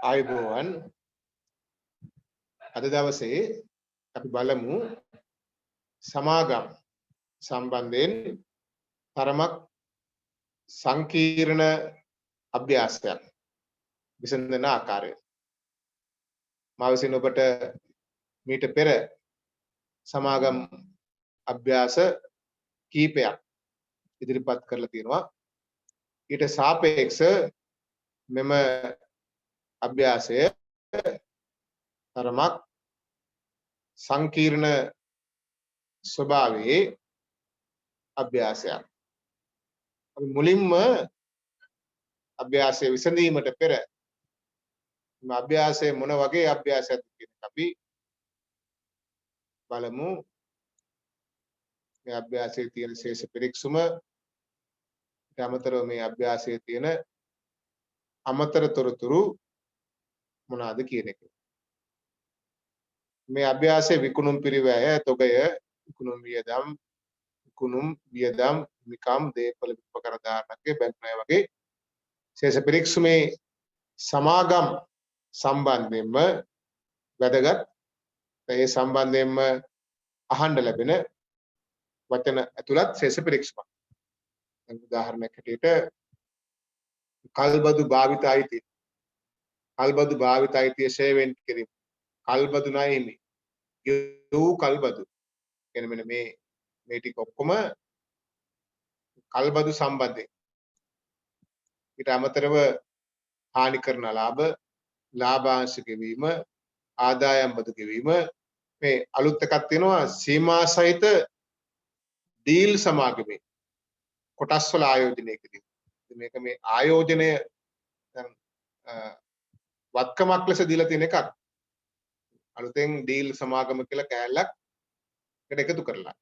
ආයුබෝවන් අද දවසේ අපි බලමු සමාගම් සම්බන්ධයෙන් තරමක් සංකීර්ණ අභ්‍යාසයක් විසඳන ආකාරය. මා විසින් ඔබට මීට පෙර සමාගම් අභ්‍යාස කීපයක් ඉදිරිපත් කරලා තියෙනවා. ඊට සාපේක්ෂව මෙම අභ්‍යාසය තරමක් සංකීර්ණ ස්වභාවයේ අභ්‍යාසයක්. අපි මුලින්ම අභ්‍යාසය විසඳීමට පෙර මේ අභ්‍යාසය මොන වගේ අභ්‍යාසයක්ද කියන එක අපි බලමු. මේ අභ්‍යාසයේ තියෙන ශේෂ පිරික්සුම, ඊට අමතරව මේ අභ්‍යාසයේ තියෙන අමතර තොරතුරු මොනවාද කියන එක. මේ අභ්‍යාසයේ විකුණුම් පිරිවැය, තොගය, විකුණුම් වියදම්, මිකම්, දේපල විපකර දායකගේ බැංකු ණය වගේ ශේෂ පිරික්සුමේ සමාගම් සම්බන්ධයෙන්ම වැදගත්, ඒ සම්බන්ධයෙන්ම අහන්න ලැබෙන වචන ඇතුළත් ශේෂ පිරික්සුමක්. උදාහරණයක් හැටියට කල්බදු භාවිත අයිතිය, කල්බදු භාවිත අයිතිය සේවෙන් කිරීම, කල්බදු ණය හිමි, යූ කල්බදු කියන මෙන්න මේ ටික ඔක්කොම කල්බදු සම්බන්ධයෙන්. ඊට අමතරව හානි කරන ලාභ, ලාභාංශ ගෙවීම, ආදායම් බදු ගෙවීම, මේ අලුත් එකක් තියෙනවා සීමා සහිත ඩීල් සමාගමේ කොටස් වල ආයෝජනය කිරීම. මේක මේ ආයෝජනය දැන් වත්කමක් ලෙස දීලා තියෙන එකක්. අලුතෙන් ඩීල් සමාගම කියලා කෑල්ලක් එකට එකතු කරලා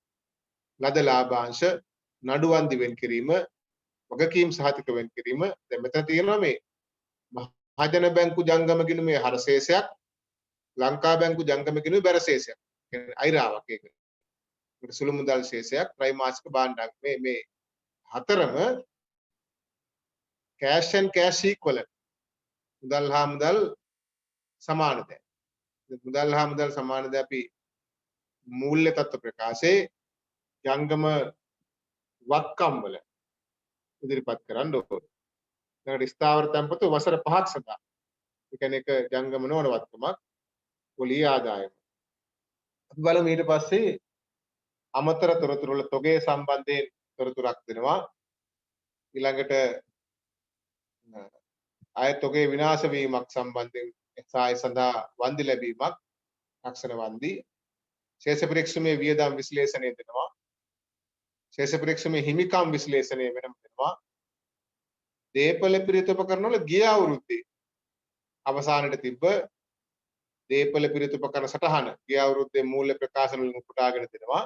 ලද ලාභාංශ නඩුවන්දි වෙන් කිරීම, වගකීම් සහතික වෙන් කිරීම. දැන් මෙතන තියෙනවා මේ මහජන බැංකු ජංගම ගිණුමේ හරශේෂයක්, ලංකා බැංකු ජංගම ගිණුමේ බැරශේෂයක්. කියන්නේ අයිරාවක් ඒක. ඒකට සුළු මුදල් ශේෂයක්, ත්‍රිමාසික භාණ්ඩක්, මේ හතරම cash and cash equivalent. මුදල් හා මුදල් සමානද. මුදල් හා මුදල් සමානද අපි මූල්‍ය තත්ත්ව ප්‍රකාශයේ ජංගම වත්කම් වල ඉදිරිපත් කරන්න ඕනේ. ඊළඟට ස්ථාවර තැන්පතු වසර 5ක් සඳහා. ඒ කියන්නේ එක ජංගම නොවන වත්කමක්, පොලී ආදායම. අපි බලමු ඊට පස්සේ අමතර තොරතුරු වල තොගේ සම්බන්ධයෙන් තොරතුරක් දෙනවා. ඊළඟට ආයත තොගේ විනාශ වීමක් සම්බන්ධයෙන් සාය සඳහා වන්දි ලැබීමක්, රක්ෂණ වන්දි. ශේෂ පරීක්ෂමේ වියදම් විශ්ලේෂණය දෙනවා. ශේෂ පරීක්ෂමේ හිමිකම් විශ්ලේෂණය වෙනම දෙනවා. දේපල පිරිත උපකරණ වල ගිය අවුරුද්දේ අවසානයේ තිබ්බ දේපල පිරිත උපකරණ සටහන ගිය අවුරුද්දේ මූල්‍ය ප්‍රකාශන වලින් උපුටාගෙන දෙනවා.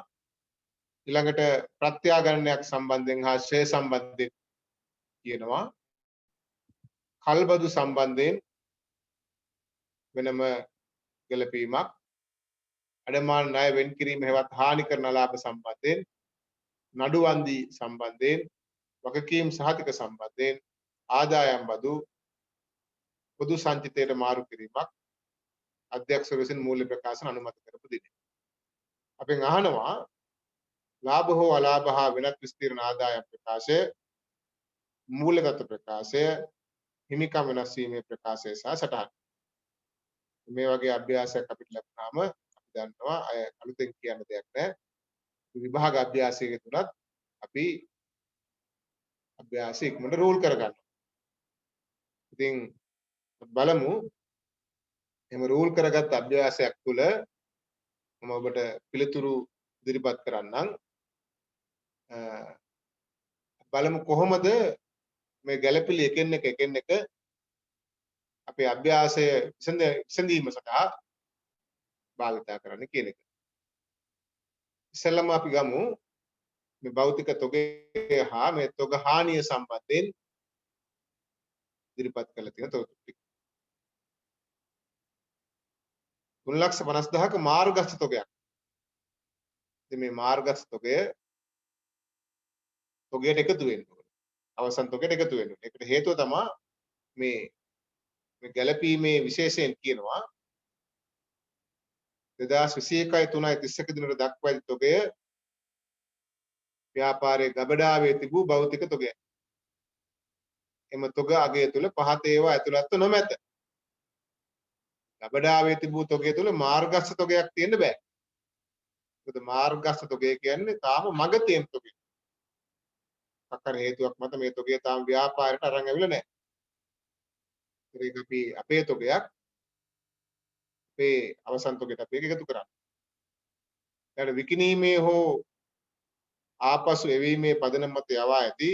ඊළඟට ප්‍රත්‍යාගණනයක් සම්බන්ධයෙන් හා ශේෂ සම්බන්ධයෙන් කියනවා. කල්බදු සම්බන්ධයෙන් වෙනම ගැලපීමක්, අඩමාන ණය වෙන් කිරීම හෙවත් හානි කරන ලාභ සම්බන්ධයෙන්, නඩු වන්දි සම්බන්ධයෙන්, වගකීම් සහතික සම්බන්ධයෙන්, ආදායම් බදු, පොදු සංචිතයට මාරු කිරීමක්, අධ්‍යක්ෂ විසින් මූල්‍ය ප්‍රකාශන අනුමත කරපු දින. අපෙන් අහනවා ලාභ හෝ අලාභ හා වෙනත් විස්තීර්ණ ආදායම් ප්‍රකාශය, මූල්‍ය තත්ත්ව ප්‍රකාශය, හිමිකම් වෙනස් වීමේ ප්‍රකාශය සහ සටහන්. මේ වගේ අභ්‍යාසයක් අපිට ලැබුණාම අපි දන්නවා අය අලුතෙන් කියන්න දෙයක් නැහැ. විභාග අභ්‍යාසයක තුනත් අපි අභ්‍යාසය ඉක්මනට රූල් කරගන්නවා. ඉතින් බලමු එහෙම රූල් කරගත් අභ්‍යාසයක් තුළ මම ඔබට පිළිතුරු ඉදිරිපත් කරන්නම්. බලමු කොහොමද මේ ගැළපිලි එකින් එක අපේ අභ්‍යාසය විසඳීම සඳහා භාවිතා කරන්න කියන එක. ඉස්සෙල්ලාම අපි ගමු මේ භෞතික තොගේ හා මේ තොග හානිය සම්බන්ධයෙන් ඉදිරිපත් කළ තියෙන තොරතුරු ටික. 3,50,000ක මාර්ගස්ථ තොගයක්. ඉතින් මේ මාර්ගස්ථ තොගයට එකතු වෙන්න ඕනේ. අවසන් තොගයට එකතු වෙන්න ඕනේ. ඒකට හේතුව තමයි මේ මේ ගැළපීමේ විශේෂයෙන් කියනවා 2021 3 දක්වා ඇති තොගය ව්‍යාපාරයේ ගබඩාවේ තිබූ භෞතික තොගය. එම තොග අගය තුල පහත ඒවා ඇතුළත්ව නොමැත. ගබඩාවේ තිබූ තොගය තුල මාර්ගස්ථ තොගයක් තියෙන්න බෑ. මොකද මාර්ගස්ථ තොගය කියන්නේ තාම මග තියෙන තොගය. සක්කර හේතුවක් මත මේ තොගය තාම ව්‍යාපාරයට අරන් ඇවිල්ලා නැහැ. ඒක අපි අපේ තොගයක් අපේ අවසන් තොගයට අපි එකතු කරන්නේ. ඊට විකිණීමේ හෝ ආපසු එවීමේ පදනම මත යවා ඇති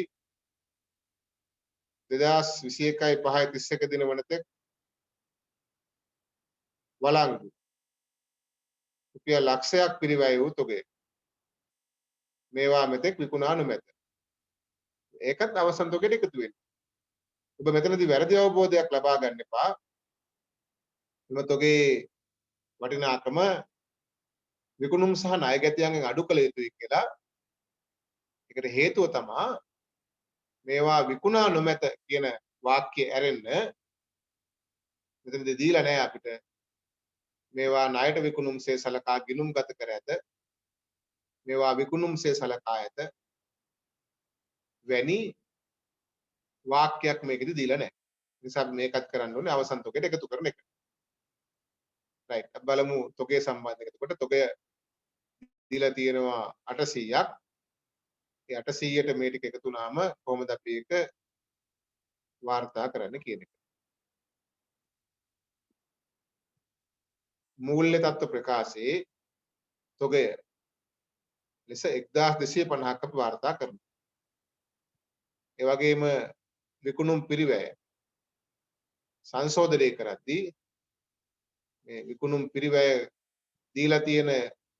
2021 5 31 දින වනතෙක් වළංගු රුපියල් ලක්ෂයක් පිරිවැය වූ තොගය. මේවා මෙතෙක් විකුණා නොමැත. ඒකත් අවසන් තොගයට එකතු වෙන්නේ. ඔබ මෙතනදී වැරදි අවබෝධයක් ලබා ගන්න එපා. එම තොගේ වටිනාකම විකුණුම් සහ ණය ගැතියන්ගෙන් අඩු කළ යුතුයි කියලා. ඒකට හේතුව තමයි මේවා විකුණා නොමැත කියන වාක්‍යය ඇරෙන්න මෙතනදී දීලා නැහැ අපිට. මේවා ණයට විකුණුම්සේ සලකා ගිණුම්ගත කර ඇත. මේවා විකුණුම්සේ සලකා ඇත. වැනි වාක්‍යයක් මේකෙදි දීලා නැහැ. නිසා මේකත් කරන්න ඕනේ අවසන් තොගයට එකතු කරන එක. රයිට්. බලමු තොගේ සම්බන්ධයෙන්. එතකොට තොගය දීලා තියෙනවා 800ක්. ඒ 800ට මේ ටික එකතු වුණාම කොහොමද අපි ඒක වාර්තා කරන්න කියන එක. මූල්‍ය තත්ත්ව ප්‍රකාශයේ තොගය ලෙස 1250ක් අපි වාර්තා කරනවා. ඒ වගේම විකුණුම් පිරිවැය සංශෝධනය කරද්දී මේ විකුණුම් පිරිවැය දීලා තියෙන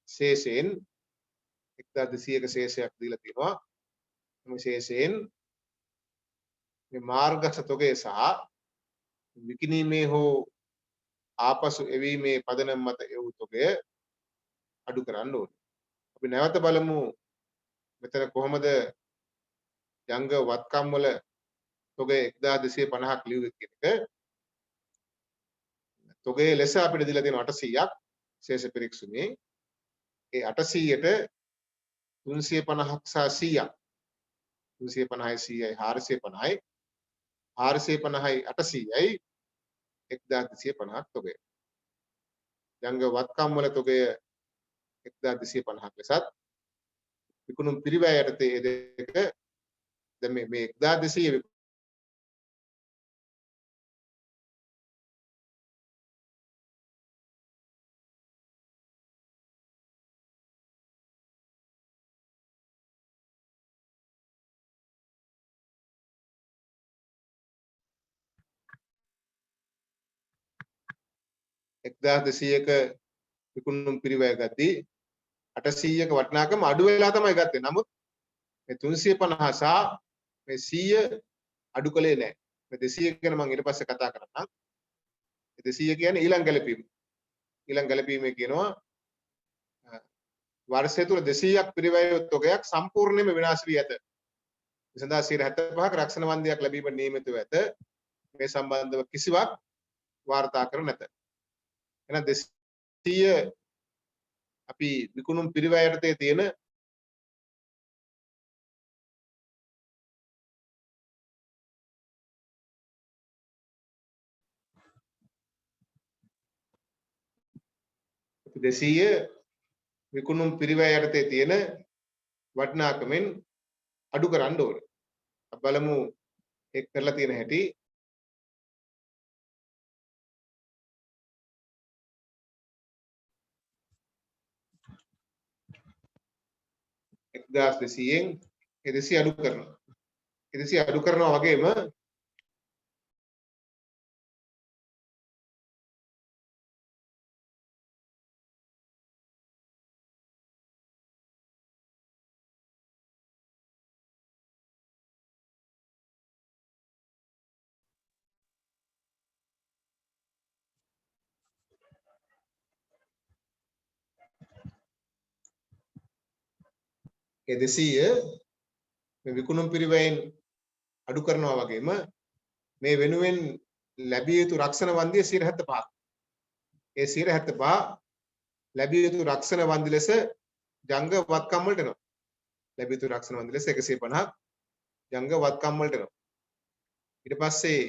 ශේෂයෙන් 1200ක ශේෂයක් දීලා තියෙනවා. මේ ශේෂයෙන් මේ මාර්ගස්ථ තොගය සහ විකිණීමේ හෝ ආපසු එවීමේ පදනම මත එවූ තොගය අඩු කරන්න ඕනේ. අපි නැවත බලමු මෙතන කොහොමද ජංග වත්කම් වල තොගය 1250ක් ලියුවේ කියන එක. තොගයේ ලෙස අපිට දීලා තියෙන 800ක් ශේෂ පිරික්සුමේ. ඒ 800ට 350ක් සහ 100ක් 350යි 100යි 450යි 450යි 800යි 1250ක් තොගය. ජංග වත්කම් වල තොගය 1250ක් ලෙසත් විකුණුම් පිරිවැය යටතේ දෙක දැන් මේ 1200 1200ක විකුණුම් පිරිවැය ගත්තී 800ක වටිනාකම අඩු වෙලා තමයි ගත්තේ. නමුත් මේ 350 සහ මේ 100 අඩු කළේ නැහැ. මේ 200 ගැන මම ඊට පස්සේ කතා කරන්නම්. මේ 200 කියන්නේ ඊළඟ ගැලපීම. ඊළඟ ගැලපීමේ කියනවා වර්ෂය තුල 200ක් පිරිවැය තොගයක් සම්පූර්ණයෙන්ම විනාශ වී ඇත. මේ සඳහා 75ක රක්ෂණ වන්දියක් ලැබීම නියමිතව ඇත. මේ සම්බන්ධව කිසිවක් වාර්තා කර නැත. එහෙනම් 200 අපි විකුණුම් පිරිවැය යටතේ තියෙන අපි 200 විකුණුම් පිරිවැය යටතේ තියෙන වටිනාකමෙන් අඩු කරන්න ඕනේ. අපි බලමු ඒක කරලා තියෙන හැටි. එක්දාස් 200න් ඒ 200 අඩු කරනවා. ඒ 200 අඩු කරනවා වගේම ඒ 200 මේ විකුණුම් පිරිවැයෙන් අඩු කරනවා වගේම මේ වෙනුවෙන් ලැබිය යුතු රක්ෂණ වන්දිය 75ක්. ඒ 75 ලැබිය යුතු රක්ෂණ වන්දි ලෙස ජංග වත්කම් වලට එනවා. ලැබිය යුතු රක්ෂණ වන්දි ලෙස 150ක් ජංග වත්කම් වලට එනවා. ඊට පස්සේ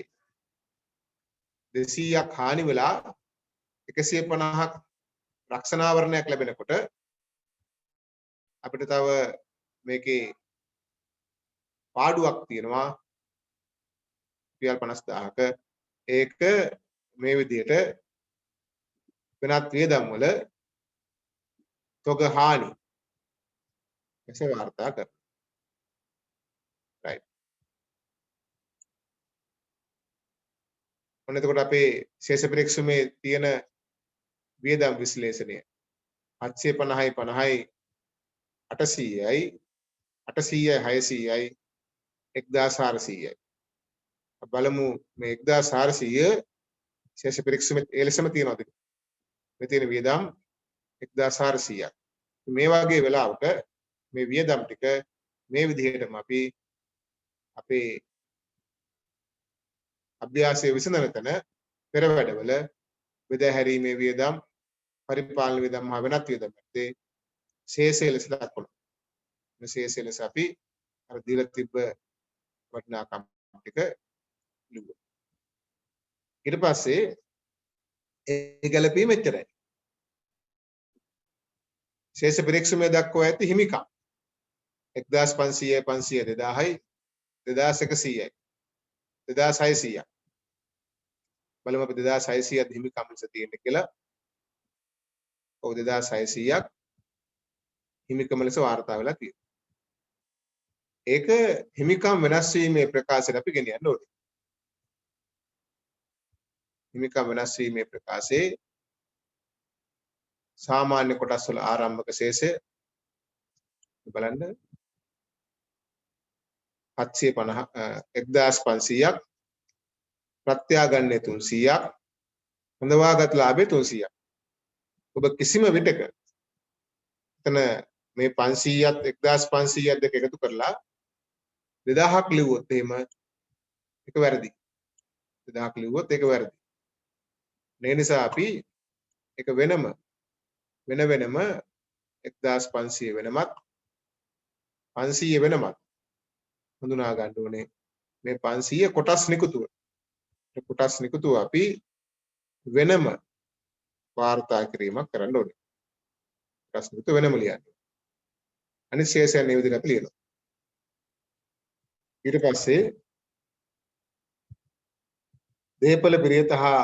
200ක් හානි වෙලා 150ක් රක්ෂණාවරණයක් ලැබෙනකොට අපිට තව මේකේ පාඩුවක් තියෙනවා රුපියල් 50000ක. ඒක මේ විදිහට වෙනත් වියදම් වල තොග හානි ලෙස වාර්තා කරනවා. රයිට්. ඔන්න එතකොට අපේ ශේෂ පරීක්ෂමේ තියෙන වියදම් විශ්ලේෂණය 750යි 50යි 800යි 800යි 600යි 1400යි. බලමු මේ 1400 ශේෂ පරීක්ෂමේ ඒ ලෙසම තියනවාද? මේ තියෙන වියදම් 1400ක්. මේ වගේ වෙලාවක මේ වියදම් ටික මේ විදිහටම අපි අපේ අභ්‍යාසයේ විසඳන තැන පෙර වැඩවල බෙදා හැරීමේ වියදම්, පරිපාලන වියදම් හා වෙනත් වියදම් ඇත්තේ ශේෂය ලෙස දක්වනවා. මේ ශේෂය ලෙස අපි අර දීලා තිබ්බ වටිනාකම් ටික ලිව්වා. ඊට පස්සේ ඒ ගැළපීම එච්චරයි. ශේෂ පරීක්ෂමයේ දක්වා ඇති හිමිකම් 1500යි 500 2000යි 2100යි 2600යි. බලමු අපි 2600ක් හිමිකම් ලෙස තියෙන්නේ කියලා. ඔව් 2600ක් හිමිකම ලෙස වාර්තා වෙලා තියෙනවා. ඒක හිමිකම් වෙනස් වීමේ ප්‍රකාශයට අපි ගෙනියන්න ඕනේ. හිමිකම් වෙනස් වීමේ ප්‍රකාශයේ සාමාන්‍ය කොටස් වල ආරම්භක ශේෂය බලන්න 1500ක් ප්‍රත්‍යාගන්නේ 300ක් හොඳවාගත් ලාභේ 300ක්. ඔබ කිසිම විටක එතන මේ 500ත් 1500ත් දෙක එකතු කරලා 2000ක් ලිව්වොත් එහෙම ඒක වැරදි. 2000ක් ලිව්වොත් ඒක වැරදි. ඒ නිසා අපි ඒක වෙනම 1500 වෙනමත් 500 වෙනමත් හඳුනා ගන්න ඕනේ. මේ 500 කොටස් නිකුතුව. ඒ කොටස් නිකුතුව අපි වෙනම වාර්තා කිරීමක් කරන්න ඕනේ. කොටස් නිකුතුව වෙනම ලියන්න. අනිත් ශේෂයන් මේ විදිහට අපි ලියනවා. ඊට පස්සේ දේපල පිරියත හා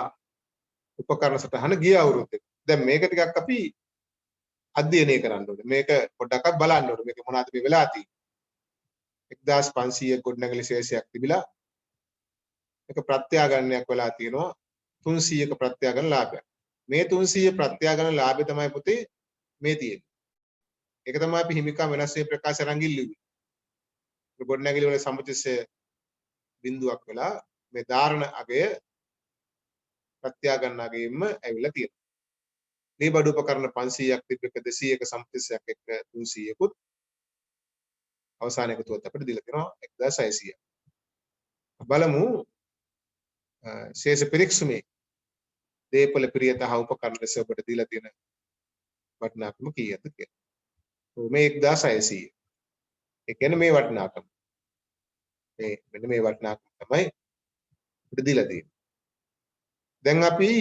උපකරණ සටහන ගිය අවුරුද්දේ. දැන් මේක ටිකක් අපි අධ්‍යයනය කරන්න ඕනේ. මේක පොඩ්ඩක් බලන්න ඕනේ. මේක මොනවද මේ වෙලා තියෙන්නේ? 1500 ගොඩනැගිලි ශේෂයක් තිබිලා ඒක ප්‍රත්‍යාගණනයක් වෙලා තියෙනවා 300ක ප්‍රත්‍යාගණන ලාභයක්. මේ 300 ප්‍රත්‍යාගණන ලාභය තමයි පුතේ මේ තියෙන්නේ. ඒක තමයි අපි හිමිකම් වෙනස් වේ ප්‍රකාශ රංගිල්ලුවේ. ගොඩනැගිලි වල සම්පතිස්ස බිඳුවක් වෙලා මේ ධාරණ අගය ප්‍රත්‍යාගණන අගයෙන්ම ඇවිල්ලා තියෙනවා. මේ බඩු උපකරණ 500ක් තිබෙක 200ක සම්පතිස්සයක් එක්ක 300කුත් අවසාන එකතුවත් අපිට දීලා තියෙනවා 1600. බලමු ශේෂ පරීක්ෂමේ දේපල පිරියත හා උපකරණ ලෙස ඔබට දීලා තියෙන වටිනාකම කීයද කියලා. මේ 1600. ඒ කියන්නේ මේ වටිනාකම. මෙන්න මේ වටිනාකම තමයි අපිට දීලා තියෙන්නේ. දැන් අපි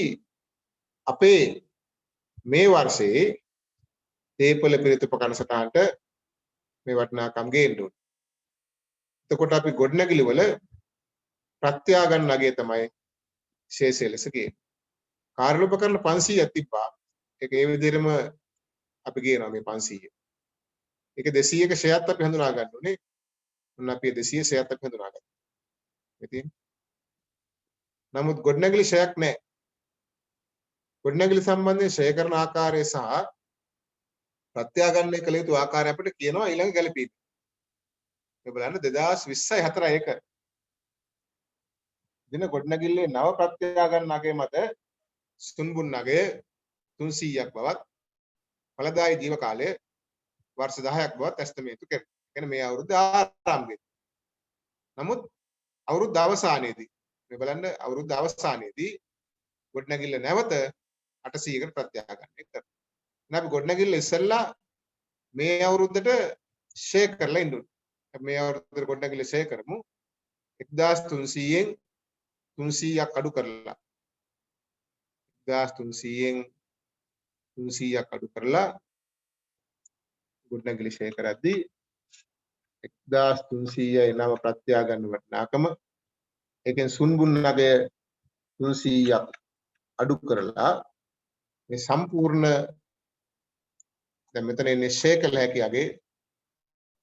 අපේ මේ වර්ෂයේ දේපල පිරියත උපකරණ සටහනට මේ වටිනාකම් ගේන්න ඕනේ. එතකොට අපි ගොඩනැගිලි වල ප්‍රත්‍යාගන්න අගය තමයි ශේෂය ලෙස ගේන්නේ. කාර්ය උපකරණ 500ක් තිබ්බා. ඒක ඒ විදිහටම අපි ගේනවා මේ 500. ඒක 200ක ෂෙයර්ත් අපි හඳුනා ගන්න ඕනේ. මොන අපි 200 ෂෙයර්ත් අපි හඳුනා ගන්නවා. ඉතින් නමුත් ගොඩනැගිලි ෂෙයර්ක් නැහැ. ගොඩනැගිලි සම්බන්ධයෙන් ෂෙයර් කරන ආකාරය සහ ප්‍රත්‍යාගන්නේ කළ යුතු ආකාරය අපිට කියනවා ඊළඟ ගැලපීම. මේ බලන්න 2020යි 4යි එක. දින ගොඩනැගිල්ලේ නව ප්‍රත්‍යාගන්න අගය මත සුන්බුන් අගය 300ක් බවත් ඵලදායී ජීව කාලය වර්ෂ 10ක් බවත් ඇස්තමේන්තු කරනවා. කියන්නේ මේ අවුරුද්ද ආරම්භයේදී. නමුත් අවුරුද්ද අවසානයේදී මේ බලන්න අවුරුද්ද අවසානයේදී ගොඩනැගිල්ල නැවත 800කට ප්‍රත්‍යාගන්නය කරනවා. එහෙනම් අපි ගොඩනැගිල්ල ඉස්සෙල්ලා මේ අවුරුද්දට ෂෙයා කරලා ඉන්න ඕනේ. මේ අවුරුද්දට ගොඩනැගිල්ල ෂෙයා කරමු. 1300න් 300ක් අඩු කරලා 1300න් 300ක් අඩු කරලා ගොඩනැගිලි ෂෙයා කරද්දී 1300යි නම ප්‍රත්‍යාගන්න වටිනාකම ඒකෙන් සුන්බුන් නගය 300ක් අඩු කරලා මේ සම්පූර්ණ දැන් මෙතන ඉන්නේ ෂෙයා කළ හැකි අගේ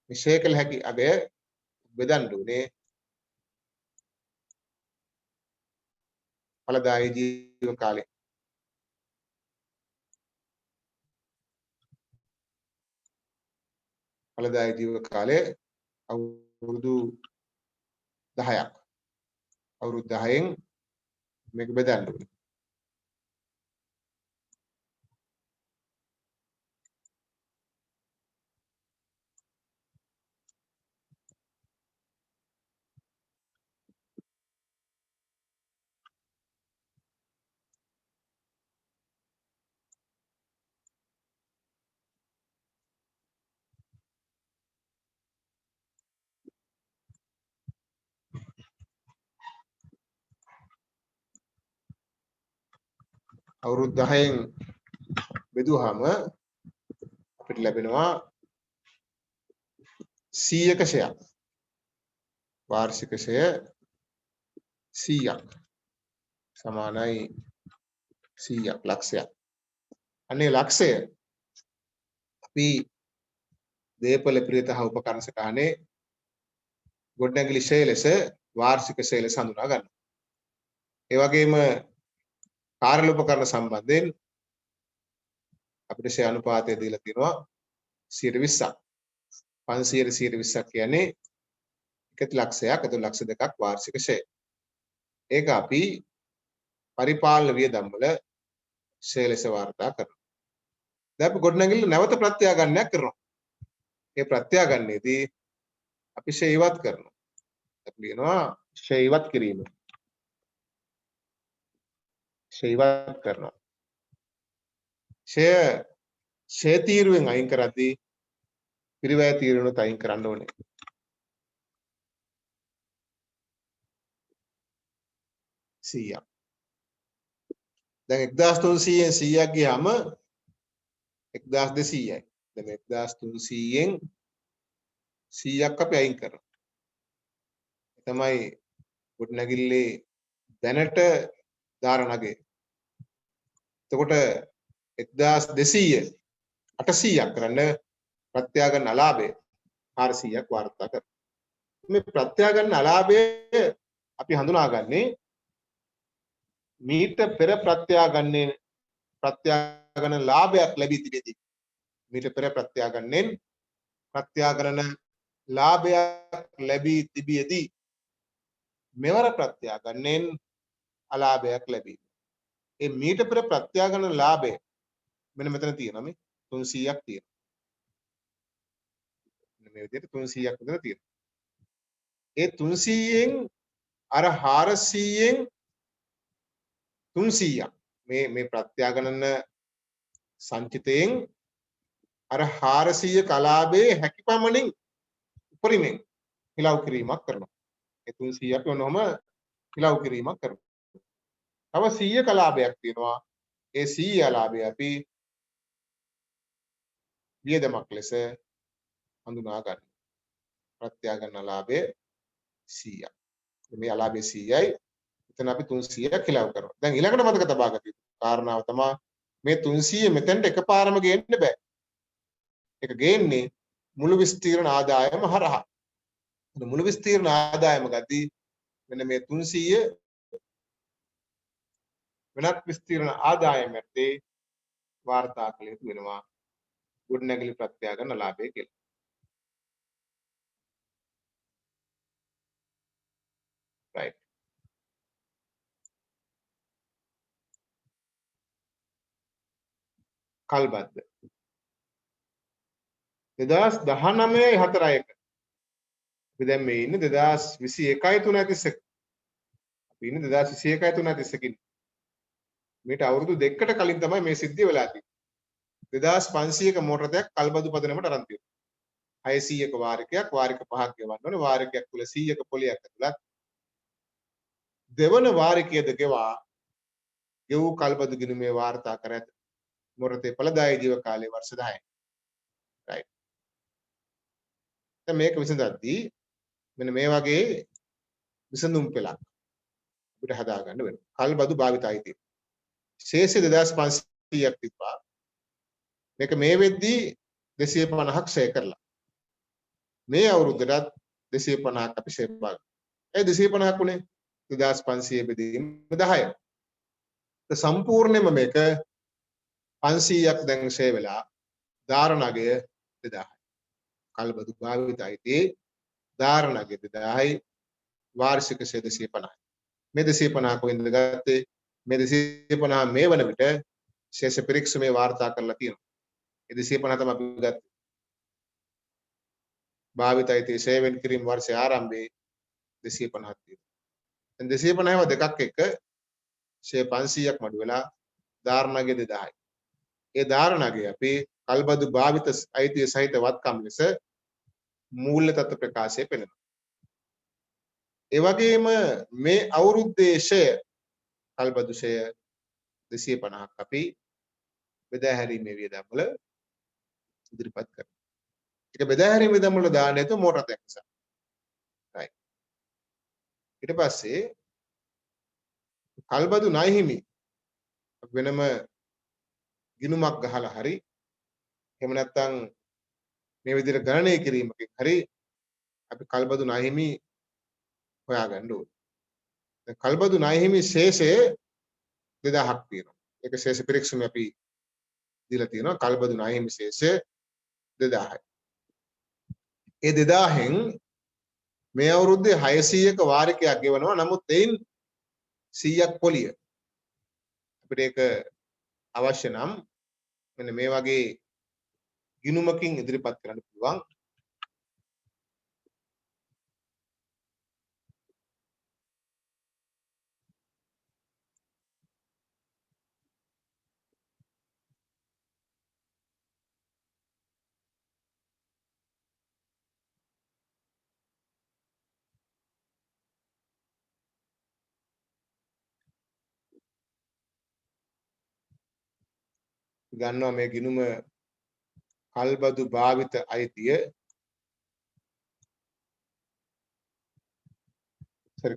මේ ෂෙයා කළ හැකි අගය බෙදන්න උනේ ඵලදායී ජීව කාලේ. ඵලදායී ජීව කාලේ අවුරුදු 10ක්. අවුරුදු 10න් මේක බෙදන්න ඕනේ. අවුරුදු 10න් බෙදුවාම අපිට ලැබෙනවා 100ක ෂෙයා. වාර්ෂික ෂෙයා 100ක් සමානයි 100ක් ලක්ෂයක්. අනේ ලක්ෂය අපි දේපල ප්‍රියත හා උපකරණ සටහනේ ගොඩනැගිලි ෂෙයා ලෙස වාර්ෂික ෂෙයා ලෙස හඳුනා ගන්නවා. ඒ වගේම කාර්ය උපකරණ සම්බන්ධයෙන් අපිට ෂෙයා අනුපාතය දීලා තියෙනවා 120ක්. 500 120ක් කියන්නේ 1 ලක්ෂයක්. එතකොට ලක්ෂ දෙකක් වාර්ෂික ෂෙයා. ඒක අපි පරිපාලන වියදම් වල ෂෙයා ලෙස වාර්තා කරනවා. දැන් අපි ගොඩනැගිල්ල නැවත ප්‍රත්‍යාගන්නයක් කරනවා. ඒ ප්‍රත්‍යාගන්නේදී අපි ෂෙයා ඉවත් කරනවා. අපි කියනවා ෂෙයා ඉවත් කිරීම. ෂෙයා ඉවත් කරනවා. ෂෙයා තීරුවෙන් අයින් කරද්දී පිරිවැය තීරුවනොත් අයින් කරන්න ඕනේ. සියයක්. දැන් 1300න් 100ක් ගියාම 1200යි. දැන් 1300න් 100ක් අපි අයින් කරනවා. තමයි ගොඩනැගිල්ලේ දැනට ධාරණගේ. එතකොට 1200 800ක් කරන්න ප්‍රත්‍යාගන්න අලාභය 400ක් වාර්තා කරනවා. මේ ප්‍රත්‍යාගන්න අලාභය අපි හඳුනාගන්නේ මීට පෙර ප්‍රත්‍යාගන්න ලාභයක් ලැබී තිබෙදී. මීට පෙර ප්‍රත්‍යාගන්න ලාභයක් ලැබී තිබෙදී මෙවර ප්‍රත්‍යාගන්නෙන් අලාභයක් ලැබී. ඒ මීට පෙර ප්‍රත්‍යාගන්න ලාභය මෙන්න මෙතන තියෙනවා මේ 300ක් තියෙනවා. මේ විදිහට 300ක් විතර තියෙනවා. ඒ 300න් අර 400න් 300ක් මේ ප්‍රත්‍යාගණන සංචිතයෙන් අර 400 කලාභයේ හැකිපමණින් උපරිමෙන් හිලව් කිරීමක් කරනවා. ඒ 300 අපි ඔන්නෝම හිලව් කිරීමක් කරනවා. තව 100 කලාභයක් තියෙනවා. ඒ 100 ලාභය අපි වියදමක් ලෙස හඳුනා ගන්න. ප්‍රත්‍යාගන්න ලාභය 100ක්. මේ අලාභය 100යි. එතන අපි 300ක් හිලව් කරනවා. දැන් ඊළඟට මතක තබා ගන්න යුතු කාරණාව තමයි මේ 300 මෙතෙන්ට එකපාරම ගේන්න බෑ. ඒක ගේන්නේ මුළු විස්තීර්ණ ආදායම හරහා. මුළු විස්තීර්ණ ආදායම ගද්දී මෙන්න මේ 300 වෙනත් විස්තීර්ණ ආදායම ඇත්තේ වාර්තා කළ යුතු වෙනවා. ගොඩනැගිලි ප්‍රත්‍යාගන්න ලාභය කියලා. right. කල්බද්ද 2019 4 අපි දැන් මේ ඉන්නේ 2021 3 31. ඉන්නේ 2021යි 330කින්. මේට අවුරුදු දෙකකට කලින් තමයි මේ සිද්ධිය වෙලා තියෙන්නේ. 2500ක මෝටර දෙයක් කල්බදු පදනමට අරන් තියෙනවා. 600ක වාරිකයක් වාරික 5ක් ගෙවන්න ඕනේ. වාරිකයක් තුල 100ක පොලියක් ඇතුළත් දෙවන වාරිකයේද ගෙවා ගෙවූ කල්බදු ගිණුමේ වාර්තා කර ඇත. මොරතේ ඵලදායී ජීව කාලයේ වර්ෂ 10යි. right. දැන් මේක විසඳද්දී මෙන්න මේ වගේ විසඳුම් පෙළක් අපිට හදා ගන්න වෙනවා. කල්බදු භාවිතයි තියෙනවා. ශේෂය 2500ක් තිබ්බා. මේක මේ වෙද්දී 250ක් ෂෙයා කරලා. මේ අවුරුද්දටත් 250ක් අපි ෂෙයා කරනවා. ඒ 250ක් උනේ 2500 බෙදීම 10. සම්පූර්ණයෙන්ම මේක 500ක් දැන් ෂෙයා වෙලා ධාරණගය 2000යි. කල්බදු භාවිතයි ධාරණගය 2000යි වාර්ෂික ෂෙයා 250යි. මේ 250 කොහෙන්ද ගත්තේ? මේ 250 මේ වන විට ශේෂ පරීක්ෂමේ වාර්තා කරලා තියෙනවා. ඒ 250 තමයි අපි ගත්තේ. භාවිතයි සේවන කිරීම වර්ෂයේ ආරම්භයේ 250ක් තියෙනවා. දැන් 250ව දෙකක් එක්ක ෂේ 500ක් මඩු වෙලා ධාරණගය 2000යි. ඒ ධාරණගය අපි කල්බදු භාවිත අයිතිය සහිත වත්කම් ලෙස මූල්‍ය තත්ත්ව ප්‍රකාශයේ පෙන්නනවා. ඒ වගේම මේ අවුරුද්දේ ෂේ කල්බදු ෂේ 250ක් අපි බෙදා හැරීමේ වියදම් වල ඉදිරිපත් කරනවා. ඒක බෙදා හැරීමේ වියදම් වල දාන්න හේතුව මෝටර දෙක නිසා. right. ඊට පස්සේ කල්බදු ණය හිමි වෙනම ගිණුමක් ගහලා හරි එහෙම නැත්නම් මේ විදිහට ගණනය කිරීමකින් හරි අපි කල්බදු ණය හිමි හොයාගන්න ඕනේ. දැන් කල්බදු ණය හිමි ශේෂය 2000ක් තියෙනවා. ඒක ශේෂ පරීක්ෂණ අපි දීලා තියෙනවා. කල්බදු ණය හිමි ශේෂය 2000යි. ඒ 2000න් මේ අවුරුද්දේ 600ක වාරිකයක් ගෙවනවා. නමුත් එයින් 100ක් පොලිය. අපිට ඒක අවශ්‍ය නම් මෙන්න මේ වගේ ගිණුමකින් ඉදිරිපත් කරන්න පුළුවන්. ගන්නවා මේ ගිණුම කල්බදු භාවිත අයිතිය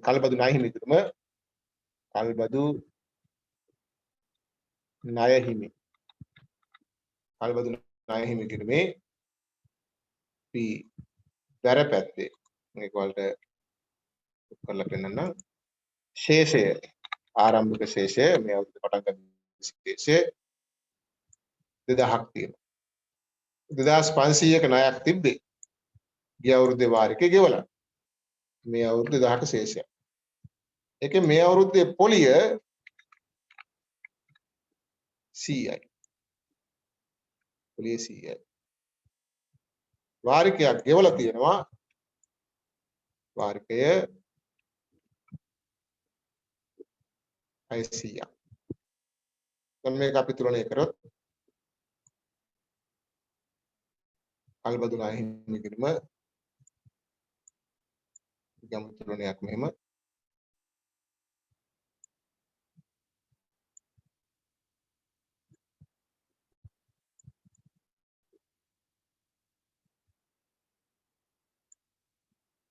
කල්බදු ණය හිමි ගිණුම කල්බදු ණය හිමි කල්බදු ණය හිමි ගිණුමේ අපි දර පැත්තේ මේක වලට කරලා පෙන්නන්න ශේෂය ආරම්භක ශේෂය මේ අවුරුද්ද පටන් ගන්න ශේෂය 2000ක් තියෙනවා. 2500ක ණයක් තිබ්බේ. ගිය අවුරුද්දේ වාරිකේ ගෙවලා. මේ අවුරුද්දේ 1000ක ශේෂයක්. ඒකේ මේ අවුරුද්දේ පොලිය 100යි. පොලිය 100යි. වාරිකයක් ගෙවලා තියෙනවා. වාරිකය 600ක්. දැන් මේක අපි තුලනය කරොත් කල්බදු ණය හිමි ගිණුම ගමු තුලනයක් මෙහෙම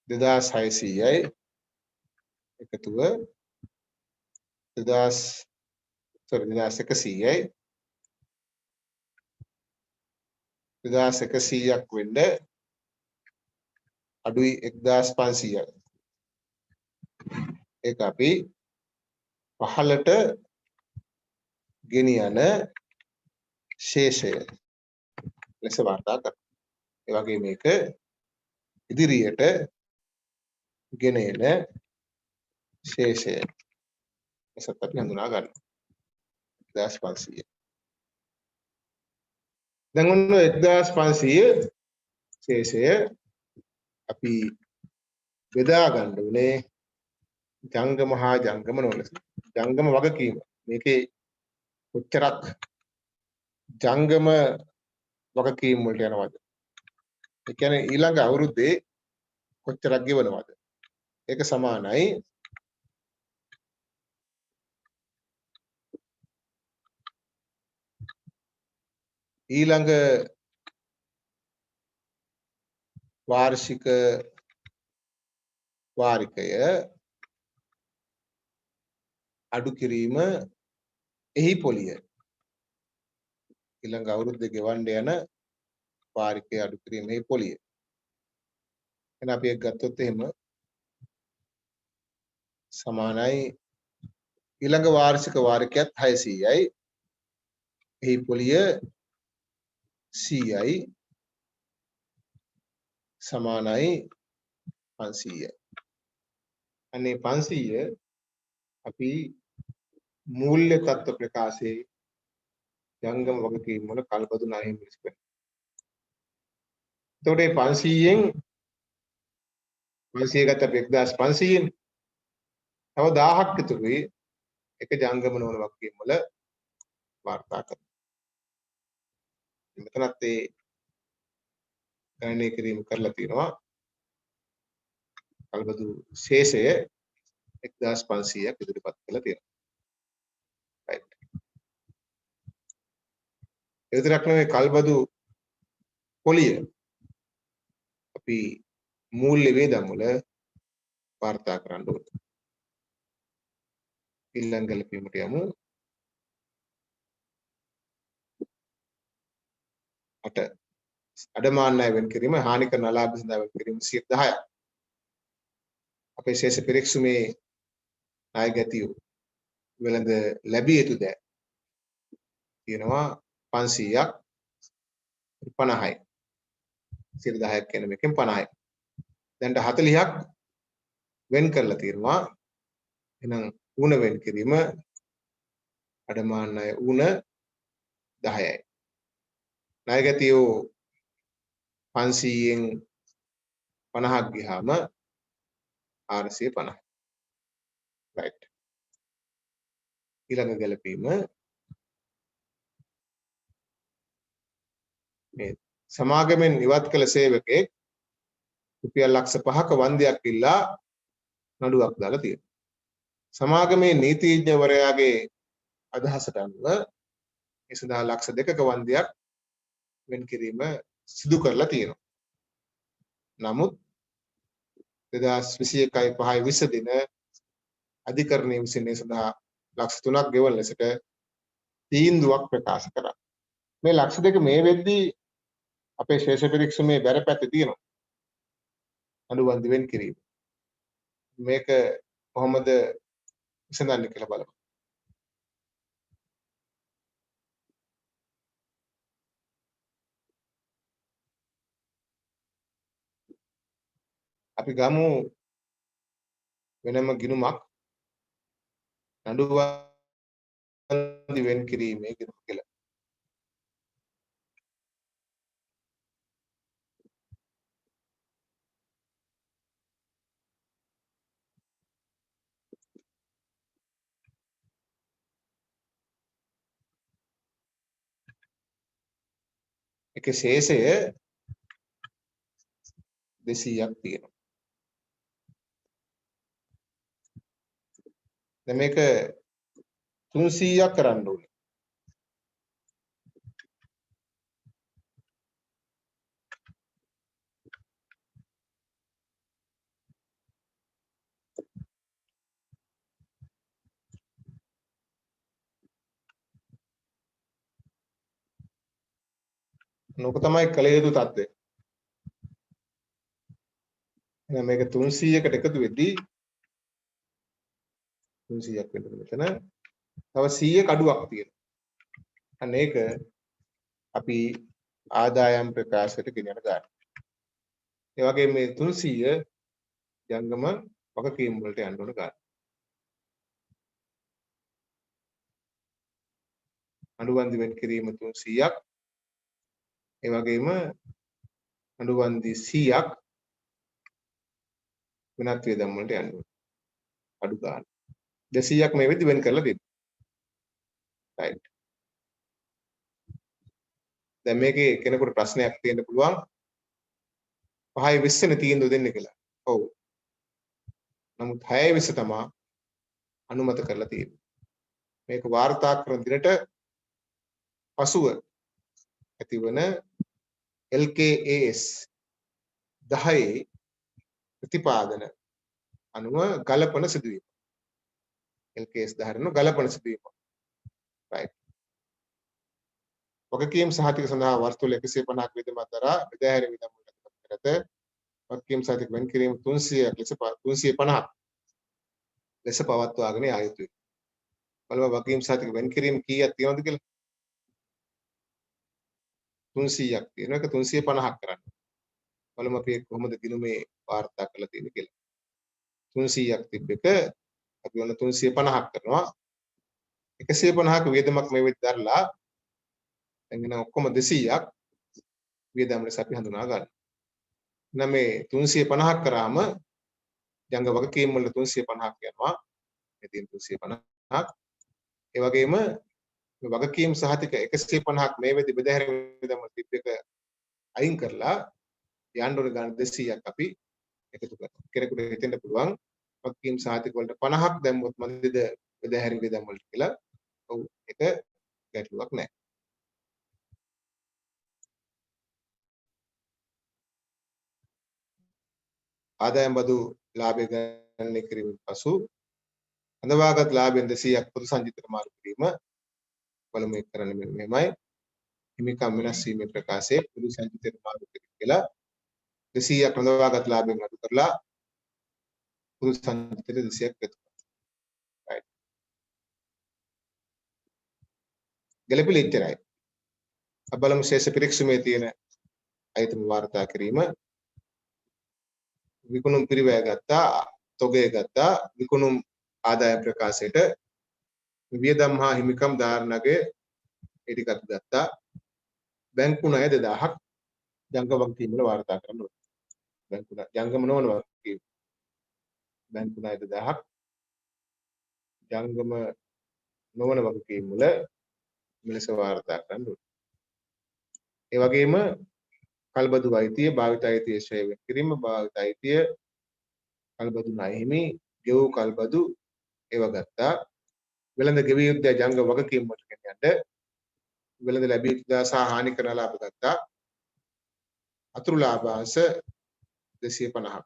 2600යි එකතුව 2100යි 2100ක් වෙන්න අඩුයි 1500යි. ඒක අපි පහළට ගෙනියන ශේෂය ලෙස වාර්තා කරනවා. ඒ වගේ මේක ඉදිරියට ගෙන එන ශේෂය ලෙසත් අපි හඳුනා ගන්නවා. 1500. දැන් ඔන්න 1500 ශේෂය අපි බෙදා ගන්න උනේ ජංගම හා ජංගම නොවන ලෙස. ජංගම වගකීම. මේකේ කොච්චරක් ජංගම වගකීම් වලට යනවද? ඒ කියන්නේ ඊළඟ අවුරුද්දේ කොච්චරක් ගෙවනවද? ඒක සමානයි ඊළඟ වාර්ෂික වාරිකය අඩු කිරීම එහි පොලිය. ඊළඟ අවුරුද්දේ ගෙවන්න යන වාරිකය අඩු කිරීම එහි පොලිය. එහෙනම් අපි ඒක ගත්තොත් එහෙම සමානයි ඊළඟ වාර්ෂික වාරිකයත් 600යි. එහි පොලිය 100යි සමානයි 500යි. අනේ 500 අපි මූල්‍ය තත්ත්ව ප්‍රකාශයේ ජංගම වගකීම් වල කල්පතු ණයෙන් මිස් කරනවා. එතකොට මේ 500න් 500 ගත්ත අපි 1500න් තව 1000ක් ඉතුරුයි එක ජංගම නොවන වගකීම් වල වාර්තා කරනවා. මෙතනත් ඒ ගණනය කිරීම කරලා තියෙනවා. කල්පතු ශේෂය 1500ක් ඉදිරිපත් කරලා තියෙනවා. රයිට්. ඒ විතරක් නෙවෙයි කල්පතු පොලිය අපි මූල්‍ය වේදම් වල වාර්තා කරන්න ඕනේ. ඊළඟ ගැලපීමට යමු. 8 අඩමාන ණය වෙන් කිරීම හානි කරන අලාභ සඳහා වෙන් කිරීම 10ක්. අපේ ශේෂ පෙරෙක්සුමේ ණය ගැතියු වෙළඳ ලැබිය යුතු දෑ තියෙනවා 500ක් 50යි. 10ක් කියන මේකෙන් 50යි. දැන් 40ක් වෙන් කරලා තියෙනවා. එහෙනම් ඌණ වෙන් කිරීම අඩමාන ණය ඌණ 10යි. ණය ගැතියු 500න් 50ක් ගියාම 450යි. රයිට්. ඊළඟ ගැලපීම මේ සමාගමෙන් ඉවත් කළ සේවකයෙක් රුපියල් ලක්ෂ 5ක වන්දියක් ඉල්ලා නඩුවක් දාලා තියෙනවා. සමාගමේ නීතිඥවරයාගේ අදහසට අනුව ඒ සඳහා ලක්ෂ 2ක වන්දියක් වෙන් කිරීම සිදු කරලා තියෙනවා. නමුත් 2021/5/20 දින අධිකරණයේ විසින් ඒ සඳහා ලක්ෂ 3ක් ගෙවන ලෙසට තීන්දුවක් ප්‍රකාශ කරා. මේ ලක්ෂ 2 මේ වෙද්දී අපේ ශේෂ පරීක්ෂමේ බැරපැත්තේ තියෙනවා. අනුබන්ධ වෙන් කිරීම. මේක කොහොමද විසඳන්නේ කියලා බලමු. අපි ගමු වෙනම ගිණුමක් නඩුවන්දි වෙන් කිරීමේ ගිණුම කියලා. ඒකේ ශේෂය 200ක් තියෙනවා. දැන් මේක 300ක් කරන්න ඕනේ. නොක තමයි කළ යුතු තත්ත්වය. එහෙනම් මේක 300කට එකතු වෙද්දී 300ක් වෙන්න මෙතන තව 100ක අඩුවක් තියෙනවා. අන්න ඒක අපි ආදායම් ප්‍රකාශයට ගෙන යන ගන්න. ඒ වගේම මේ 300 ජංගම වගකීම් වලට යන්න ඕන ගන්න. අනුබන්ධ වෙන් කිරීම 300ක් ඒ වගේම අනුබන්ධි 100ක් වෙනත් වේදම් වලට යන්න ඕන. අඩු ගන්න 200ක් මේ වෙද්දි වෙන් කරලා දෙන්න. right. දැන් මේකේ කෙනෙකුට ප්‍රශ්නයක් තියෙන්න පුළුවන් 5:20 නේ තීන්දුව දෙන්නේ කියලා. ඔව්. නමුත් 6:20 තමයි අනුමත කරලා තියෙන්නේ. මේක වාර්තා කරන දිනට පසුව ඇතිවන LKAS 10 ප්‍රතිපාදන අනුව ගලපන සිදුවීම. LKS 10 අනුව ගලපන සිදුවීම. right. වගකීම් සහතික සඳහා වර්තුල 150ක් විදමත් දරා බෙදාහැර විදම් වලට කරත වගකීම් සහතික වෙන් කිරීම 300ක් ලෙස 350ක් ලෙස පවත්වාගෙන යා යුතුයි. බලව වගකීම් සහතික වෙන් කිරීම කීයක් තියෙනවද කියලා? 300ක් තියෙනවා. ඒක 350ක් කරන්න. බලමු අපි කොහොමද ගිණුමේ වාර්තා කරලා තියෙන්නේ කියලා. 300ක් තිබ්බ එක අපි ඔන්න 350ක් කරනවා. 150ක වේදමක් මේ වෙද්දී දරලා එංගන ඔක්කොම 200ක් වියදම් ලෙස අපි හඳුනා ගන්න. එහෙනම් මේ 350ක් කරාම ජංග වගකීම් වල 350ක් යනවා. මේ තියෙන 350ක්. ඒ වගේම මේ වගකීම් සහතික 150ක් මේ වෙද්දී බෙදාහැර වියදම් වල තිබ්බ එක අයින් කරලා යන්න ඕන ගන්න 200ක් අපි එකතු කරනවා. කෙනෙකුට හිතෙන්න පුළුවන් වගකීම් සහතික වලට 50ක් දැම්මොත් මන්දිද බෙදාහැර වියදම් වලට කියලා. ඔව් ඒක ගැටලුවක් නැහැ. ආදායම් බදු ලාභය ගණනය කිරීමෙන් පසු හඳවාගත් ලාභයෙන් 200ක් පොදු සංචිතයට මාරු කිරීම බලමු එක් කරන්නේ මෙහෙමයි. හිමිකම් වෙනස් වීමේ ප්‍රකාශයේ පොදු සංචිතයට මාරු කිරීම කියලා 200ක් හඳවාගත් ලාභයෙන් අඩු කරලා පොදු සංචිතයට 200ක් එකතු කරනවා. right. ගැළපෙල ඉච්චරයි. බලමු ශේෂ පිරික්සුමේ තියෙන අයිතම වාර්තා කිරීම. විකුණුම් පිරිවැය ගත්තා, තොගය ගත්තා, විකුණුම් ආදායම් ප්‍රකාශයට වියදම් හා හිමිකම් ධාරණගේ ටිකක් ගත්තා. බැංකු ණය 2000ක් ජංග වගකීම් වල වාර්තා කරන්න ඕනේ. බැංකු ණය ජංගම නොවන වගකීම්. බැංකු ණය 2000ක් ජංගම නොවන වගකීම් වල මෙලෙස වාර්තා කරන්න ඕනේ. ඒ වගේම කල්බදු අයිතිය, භාවිත අයිතිය ශ්‍රේය වෙන් කිරීම, භාවිත අයිතිය කල්බදු ණය හිමි, ගෙවූ කල්බදු ඒව ගත්තා. වෙළඳ ගෙවිය යුත්තේ ජංග වගකීම් වලට ගෙනියන්න. වෙළඳ ලැබිය යුතු දා සහ හානි කරන ලාභ ගත්තා. අතුරු ලාභාංශ 250ක්.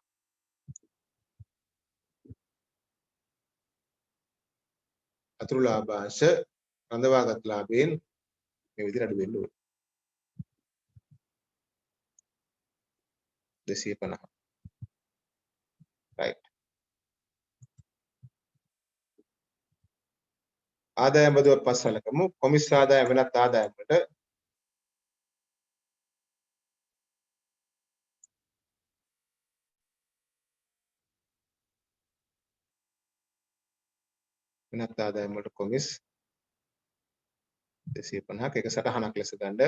අතුරු ලාභාංශ රඳවාගත් ලාභයෙන් මේ විදිහට අඩු වෙන්න ඕනේ. 250. right. ආදායම් බදුවත් පස්සලකමු. කොමිස් ආදායම් වෙනත් ආදායම් වලට වෙනත් ආදායම් වලට කොමිස් 250ක් එක සටහනක් ලෙස ගන්න.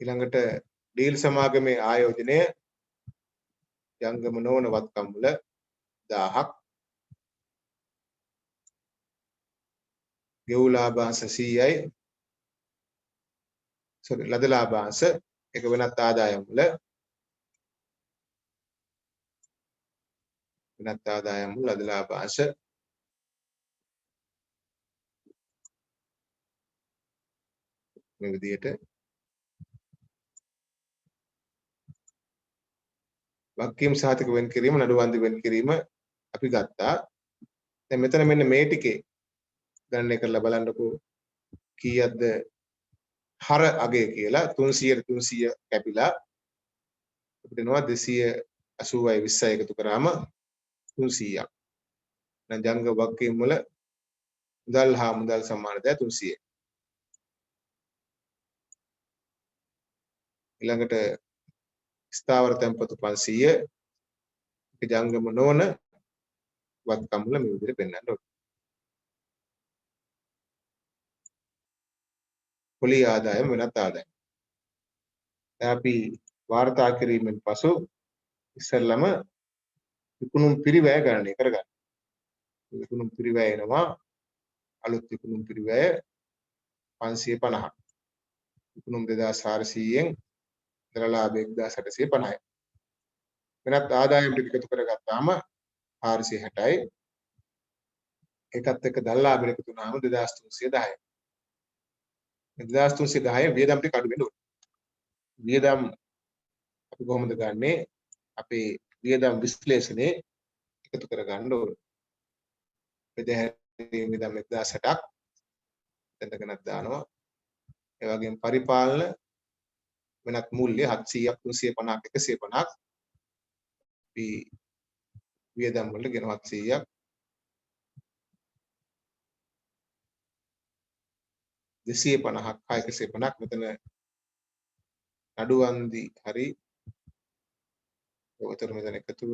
ඊළඟට ඩීල් සමාගමේ ආයෝජනය ජංගම නොවන වත්කම් වල 1000ක්. ගෙවූ ලාභාංශ 100යි. ලද ලාභාංශ එක වෙනත් ආදායම් වල වෙනත් ආදායම් වල ලද ලාභාංශ මේ විදිහට වගකීම් සහතික වෙන් කිරීම, නඩු වන්දි වෙන් කිරීම අපි ගත්තා. දැන් මෙතන මෙන්න මේ ටිකේ ගණනය කරලා බලන්නකෝ කීයක්ද හර අගය කියලා 300ට 300 කැපිලා අපිට එනවා 280යි 20යි එකතු කරාම 300ක්. දැන් ජංග වගකීම් වල මුදල් හා මුදල් සම්මාන දෙය 300. ඊළඟට ස්ථාවර තැන්පතු 500 ඒක ජංගම නොවන වත්කම් වල මේ විදිහට පෙන්වන්න ඕනේ. පොලි ආදායම් වෙනත් ආදායම්. දැන් අපි වාර්තා කිරීමෙන් පසු ඉස්සෙල්ලම විකුණුම් පිරිවැය ගණනය කරගන්න. විකුණුම් පිරිවැය එනවා අලුත් විකුණුම් පිරිවැය 550ක්. විකුණුම් 2400න් දර ලාභය 1850යි. වෙනත් ආදායම් ටික එකතු කරගත්තාම 460යි. ඒකත් එක්ක දර ලාභය එකතු වුණාම 2310යි. 2310 වියදම් ටික අඩු වෙන්න ඕනේ. වියදම් අපි කොහොමද ගන්නේ? අපේ වියදම් විශ්ලේෂණේ එකතු කරගන්න ඕනේ. වියදම් 1060ක් එතනට ගෙනත් දානවා. ඒ වගේම පරිපාලන වෙනත් මූල්‍ය 700ක් 350ක් 150ක් අපි වියදම් වලට ගෙනවත් 100ක් දෙසිය 50ක් 150ක් මෙතන නඩුවන්දි හරි ඔතන මෙතන එකතුව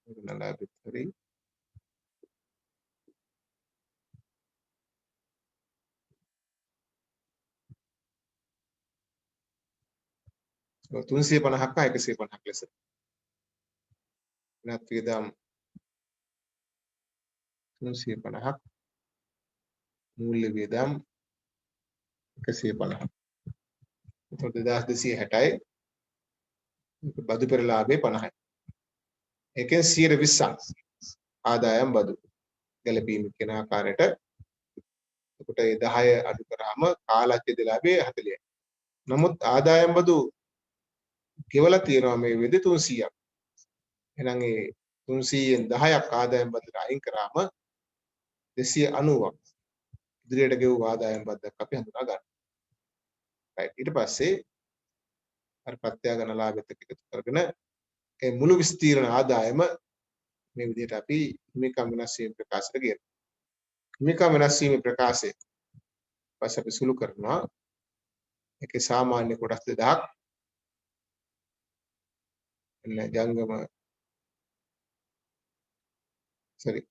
නලාබිත් හරි 350ක් 150ක් ලෙස වෙනත් වියදම් 350ක් මූල්‍ය වියදම් 150ක් එතකොට 2260යි බදු පෙර ලාභය 50යි. ඒකෙන් 120ක් ආදායම් බදු ගැලපීම කියන ආකාරයට එතකොට ඒ 10 අඩු කරාම කාලච්ඡේද ලාභය 40යි. නමුත් ආදායම් බදු ගෙවලා තියෙනවා මේ වෙද්දි 300ක්. එහෙනම් ඒ 300න් 10ක් ආදායම් බදුට අයින් කරාම 290ක් ඉදිරියට ගෙවූ ආදායම් බද්දක් අපි හඳුනා ගන්නවා. රයිට් ඊට පස්සේ අර ප්‍රත්‍යාගන ලාභෙත් එක්ක එකතු කරගෙන ඒ මුළු විස්තීර්ණ ආදායම මේ විදිහට අපි හිමිකම් වෙනස් වීම ප්‍රකාශයට කියනවා. හිමිකම් වෙනස් වීම ප්‍රකාශය පස්සේ අපි සුළු කරනවා. ඒකේ සාමාන්‍ය කොටස් 2000ක් එන්න ජංගම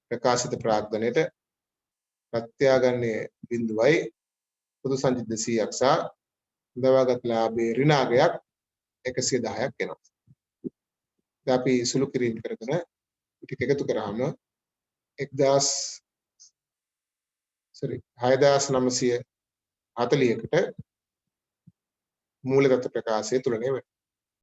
ප්‍රකාශිත ප්‍රාග්ධනයට ප්‍රත්‍යාගන්නේ බිඳුවයි පොදු සංචිත 200ක් සහ දවාගත් ලාභයේ ඍණාගයක් 110ක් එනවා. දැන් අපි සුළු කිරීම කරගෙන ටික එකතු කරාම 6940කට මූලගත ප්‍රකාශය තුලණය වෙනවා.